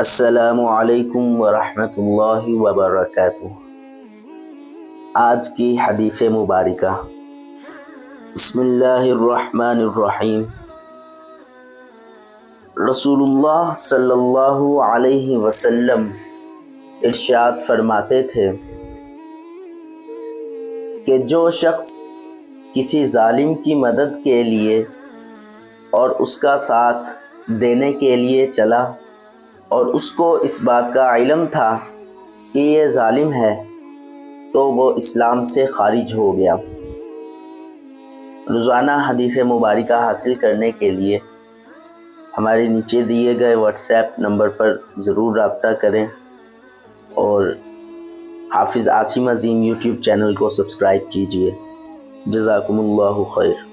अस्सलामु अलैकुम वरहमतुल्लाहि वबरकातुहू। आज की हदीस मुबारका बिस्मिल्लाहिर्रहमानिर्रहीम। रसूलुल्लाह सल्लल्लाहु अलैहि वसल्लम इरशाद फरमाते थे कि जो शख्स किसी जालिम की मदद के लिए और उसका साथ देने के लिए चला और उसको इस बात का इल्म था कि ये जालिम है, तो वो इस्लाम से खारिज हो गया। रोज़ाना हदीस मुबारका हासिल करने के लिए हमारे नीचे दिए गए व्हाट्सएप नंबर पर ज़रूर रब्ता करें और हाफिज़ आसिम अज़ीम यूट्यूब चैनल को सब्सक्राइब कीजिए। जज़ाकुमुल्लाहु खैर।